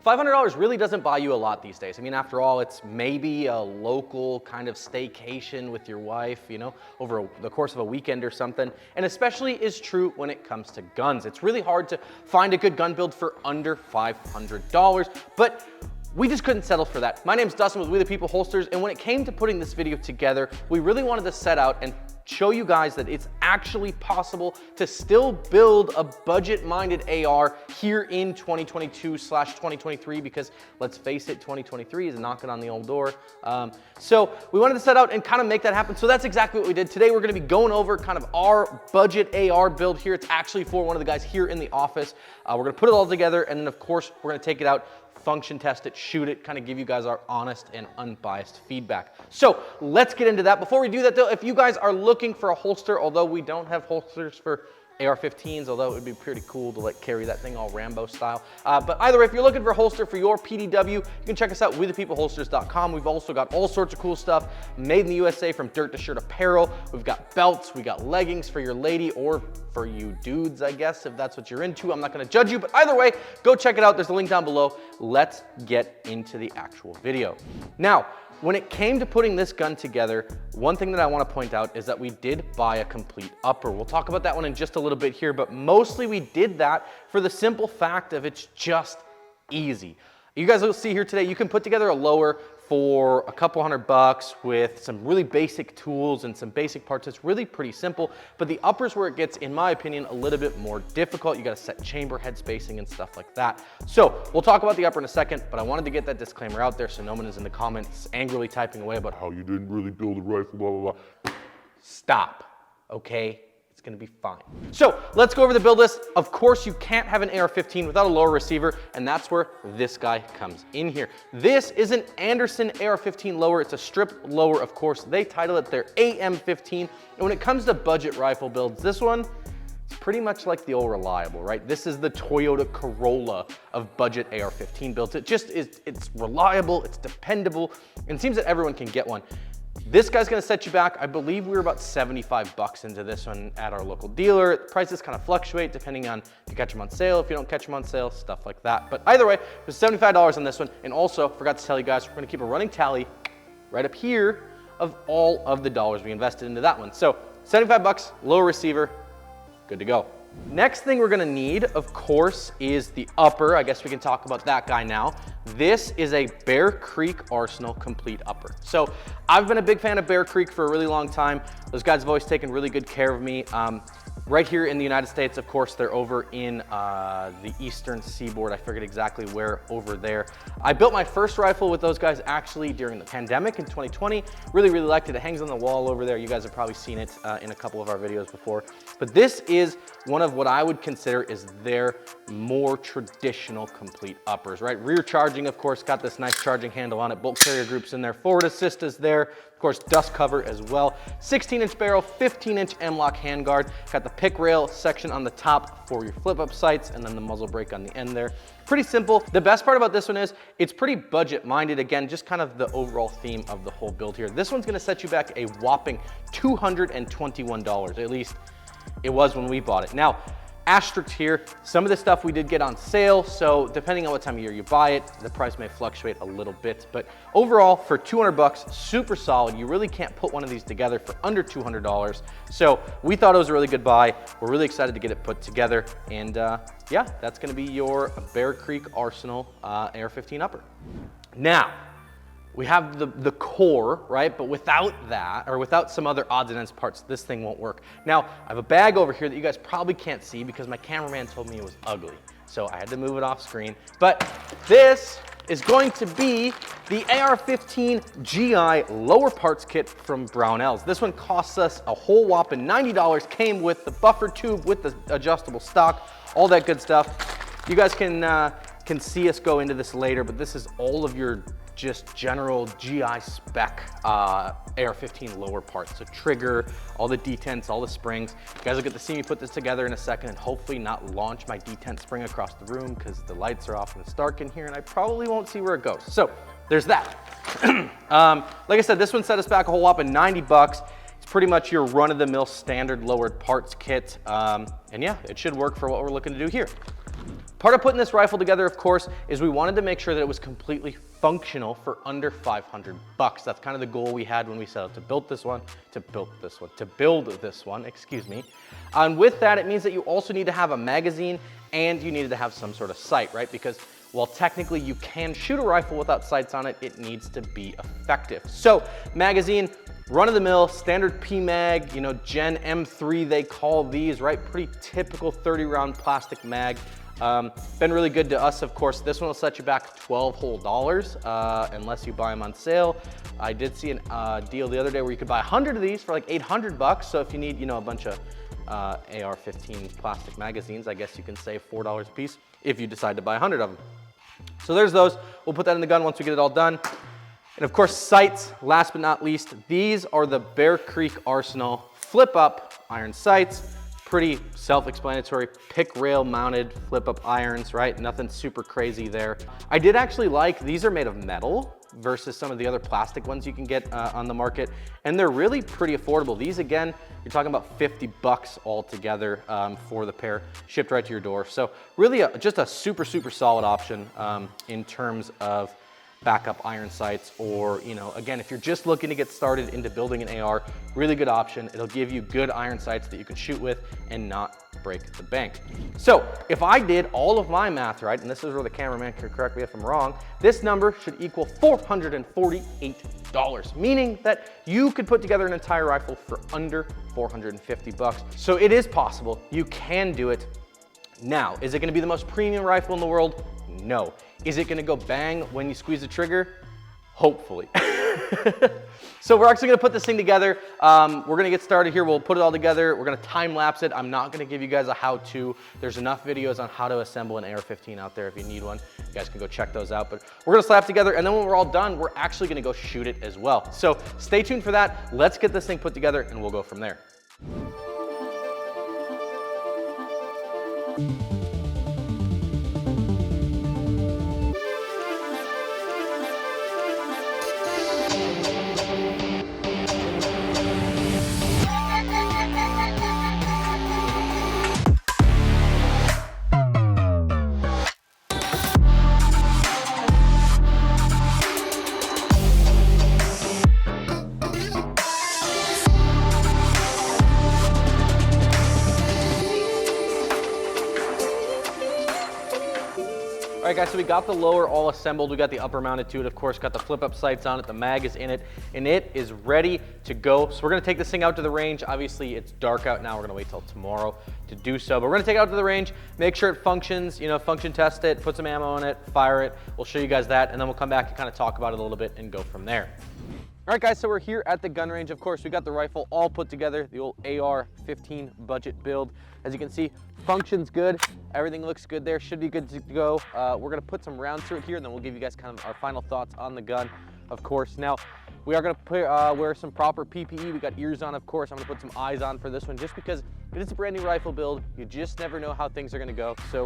$500 really doesn't buy you a lot these days. I mean, after all, it's maybe a local kind of staycation with your wife, you know, over the course of a weekend or something. And especially is true when it comes to guns. It's really hard to find a good gun build for under $500, but we just couldn't settle for that. My name's Dustin with We The People Holsters, and when it came to putting this video together, we really wanted to set out and show you guys that it's actually possible to still build a budget-minded AR here in 2022/2023, because let's face it, 2023 is knocking on the old door. So we wanted to set out and kind of make that happen. So that's exactly what we did. Today we're gonna be going over kind of our budget AR build here. It's actually for one of the guys here in the office. We're gonna put it all together, and then of course, we're gonna take it out, function test it, shoot it, kind of give you guys our honest and unbiased feedback. So let's get into that. Before we do that though, if you guys are looking for a holster, although we don't have holsters for AR-15s, although it would be pretty cool to like carry that thing all Rambo style. But either way, if you're looking for a holster for your PDW, you can check us out, WeThePeopleHolsters.com. We've also got all sorts of cool stuff made in the USA, from dirt to shirt apparel. We've got belts, we got leggings for your lady, or for you dudes, I guess, if that's what you're into. I'm not gonna judge you, but either way, go check it out. There's a link down below. Let's get into the actual video. Now, when it came to putting this gun together, one thing that I want to point out is that we did buy a complete upper. We'll talk about that one in just a little bit here, but mostly we did that for the simple fact of it's just easy. You guys will see here today, you can put together a lower for a couple $100 with some really basic tools and some basic parts. It's really pretty simple, but the uppers where it gets, in my opinion, a little bit more difficult. You gotta set chamber head spacing and stuff like that. So we'll talk about the upper in a second, but I wanted to get that disclaimer out there so no one is in the comments angrily typing away about how you didn't really build a rifle, blah, blah, blah. Stop, okay? It's gonna be fine. So let's go over the build list. Of course, you can't have an AR-15 without a lower receiver, and that's where this guy comes in here. This is an Anderson AR-15 lower. It's a strip lower, of course. They title it their AM-15. And when it comes to budget rifle builds, this one, it's pretty much like the old Reliable, right? This is the Toyota Corolla of budget AR-15 builds. It just is, it's reliable, it's dependable, and it seems that everyone can get one. This guy's gonna set you back. I believe we were about 75 bucks into this one at our local dealer. Prices kind of fluctuate depending on if you catch them on sale, if you don't catch them on sale, stuff like that. But either way, it was $75 on this one. And also, forgot to tell you guys, we're gonna keep a running tally right up here of all of the dollars we invested into that one. So 75 bucks, low receiver, good to go. Next thing we're gonna need, of course, is the upper. I guess we can talk about that guy now. This is a Bear Creek Arsenal complete upper. So I've been a big fan of Bear Creek for a really long time. Those guys have always taken really good care of me. Right here in the United States, of course, they're over in the eastern seaboard. I forget exactly where over there. I built my first rifle with those guys actually during the pandemic in 2020. Really, really liked it. It hangs on the wall over there. You guys have probably seen it in a couple of our videos before. But this is one of what I would consider is their more traditional complete uppers, right? Rear charging, of course, got this nice charging handle on it. Bolt carrier groups in there. Forward assist is there. Of course, dust cover as well. 16-inch barrel, 15-inch M-LOK handguard. Got the pick rail section on the top for your flip-up sights, and then the muzzle brake on the end there. Pretty simple. The best part about this one is it's pretty budget-minded. Again, just kind of the overall theme of the whole build here. This one's gonna set you back a whopping $221, at least it was when we bought it. Now, asterisk here, some of the stuff we did get on sale, so depending on what time of year you buy it, the price may fluctuate a little bit, but overall, for 200 bucks, super solid. You really can't put one of these together for under $200, so we thought it was a really good buy. We're really excited to get it put together, and yeah, that's gonna be your Bear Creek Arsenal AR-15 upper. Now, we have the core, right? But without that, or without some other odds and ends parts, this thing won't work. Now, I have a bag over here that you guys probably can't see because my cameraman told me it was ugly. So I had to move it off screen. But this is going to be the AR-15 GI lower parts kit from Brownells. This one costs us a whole whopping $90. Came with the buffer tube, with the adjustable stock, all that good stuff. You guys can see us go into this later, but this is all of your just general GI spec AR-15 lower parts. So trigger, all the detents, all the springs. You guys will get to see me put this together in a second and hopefully not launch my detent spring across the room because the lights are off and it's dark in here and I probably won't see where it goes. So there's that. Like I said, this one set us back a whole whopping 90 bucks. It's pretty much your run-of-the-mill standard lowered parts kit. And yeah, it should work for what we're looking to do here. Part of putting this rifle together, of course, is we wanted to make sure that it was completely functional for under 500 bucks. That's kind of the goal we had when we set out to build this one, excuse me. And with that, it means that you also need to have a magazine and you needed to have some sort of sight, right? Because while technically you can shoot a rifle without sights on it, it needs to be effective. So magazine, run-of-the-mill, standard PMag, you know, Gen M3 they call these, right? Pretty typical 30-round plastic mag. Been really good to us, of course. This one will set you back $12 whole, unless you buy them on sale. I did see a deal the other day where you could buy 100 of these for like 800 bucks. So if you need, you know, a bunch of AR-15 plastic magazines, I guess you can save $4 a piece if you decide to buy 100 of them. So there's those. We'll put that in the gun once we get it all done. And of course, sights, last but not least, these are the Bear Creek Arsenal flip up iron sights. Pretty self-explanatory, pick rail mounted flip up irons, right? Nothing super crazy there. I did actually like, these are made of metal versus some of the other plastic ones you can get on the market. And they're really pretty affordable. These, again, you're talking about 50 bucks altogether for the pair, shipped right to your door. So really just a super, super solid option in terms of backup iron sights, or, you know, again, if you're just looking to get started into building an AR, really good option. It'll give you good iron sights that you can shoot with and not break the bank. So if I did all of my math right, and this is where the cameraman can correct me if I'm wrong, this number should equal $448, meaning that you could put together an entire rifle for under 450 bucks. So it is possible, you can do it. Now, is it gonna be the most premium rifle in the world? No. Is it gonna go bang when you squeeze the trigger? Hopefully. So we're actually gonna put this thing together. We're gonna get started here. We'll put it all together. We're gonna time lapse it. I'm not gonna give you guys a how-to. There's enough videos on how to assemble an AR-15 out there if you need one. You guys can go check those out. But we're gonna slap together, and then when we're all done, we're actually gonna go shoot it as well. So stay tuned for that. Let's get this thing put together, and we'll go from there. All right, guys, so we got the lower all assembled. We got the upper mounted to it, of course, got the flip up sights on it. The mag is in it, and it is ready to go. So we're gonna take this thing out to the range. Obviously, it's dark out now. We're gonna wait till tomorrow to do so, but we're gonna take it out to the range, make sure it functions, you know, function test it, put some ammo in it, fire it. We'll show you guys that, and then we'll come back and kind of talk about it a little bit and go from there. All right, guys, so we're here at the gun range. Of course, we got the rifle all put together, the old AR-15 budget build. As you can see, functions good. Everything looks good there, should be good to go. We're gonna put some rounds through it here, and then we'll give you guys kind of our final thoughts on the gun, of course. Now, we are gonna wear some proper PPE. We got ears on, of course. I'm gonna put some eyes on for this one, just because it is a brand new rifle build. You just never know how things are gonna go. So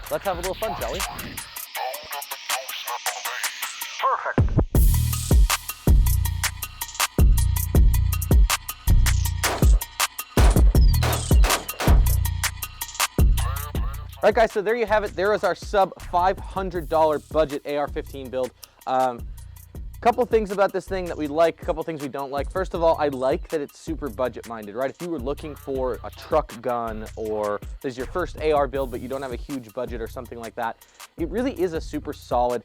let's have a little fun, shall we? Perfect. All right, guys, so there you have it. There is our sub $500 budget AR-15 build. Couple things about this thing that we like, a couple things we don't like. First of all, I like that it's super budget minded, right? If you were looking for a truck gun, or this is your first AR build, but you don't have a huge budget or something like that, it really is a super solid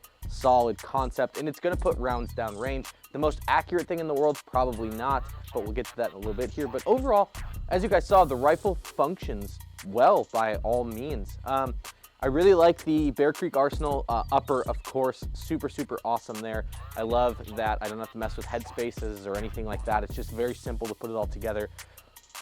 concept, and it's gonna put rounds down range. The most accurate thing in the world, probably not, but we'll get to that in a little bit here. But overall, as you guys saw, the rifle functions well by all means. I really like the Bear Creek Arsenal upper, of course, super awesome there. I love that I don't have to mess with head spaces or anything like that. It's just very simple to put it all together.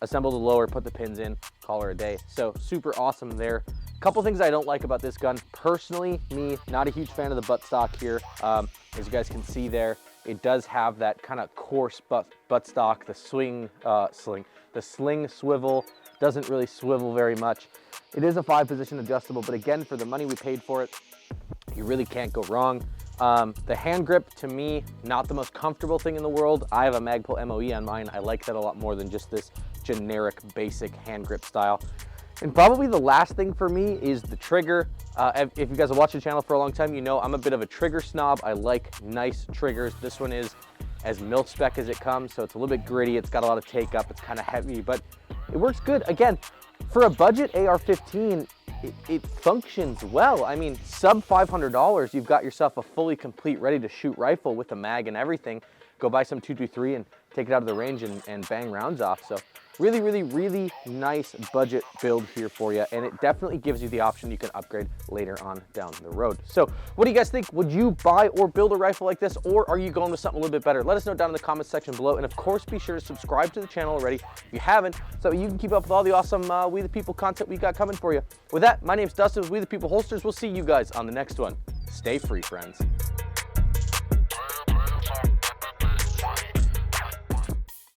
Assemble the lower, put the pins in, call her a day. So super awesome there. Couple things I don't like about this gun. Personally, me, not a huge fan of the buttstock here. As you guys can see there, it does have that kind of coarse buttstock. The sling swivel doesn't really swivel very much. It is a 5-position adjustable, but again, for the money we paid for it, you really can't go wrong. The hand grip, to me, not the most comfortable thing in the world. I have a Magpul MOE on mine. I like that a lot more than just this generic, basic hand grip style. And probably the last thing for me is the trigger. If you guys have watched the channel for a long time, you know I'm a bit of a trigger snob. I like nice triggers. This one is as mil-spec as it comes, so it's a little bit gritty. It's got a lot of take up. It's kind of heavy, but it works good. Again, for a budget AR-15, it functions well. I mean, sub $500, you've got yourself a fully complete, ready to shoot rifle with a mag and everything. Go buy some 223 and take it out of the range and bang rounds off. So really, really, really nice budget build here for you. And it definitely gives you the option you can upgrade later on down the road. So what do you guys think? Would you buy or build a rifle like this, or are you going with something a little bit better? Let us know down in the comments section below. And of course, be sure to subscribe to the channel already if you haven't, so you can keep up with all the awesome We the People content we got coming for you. With that, my name's Dustin with We the People Holsters. We'll see you guys on the next one. Stay free, friends.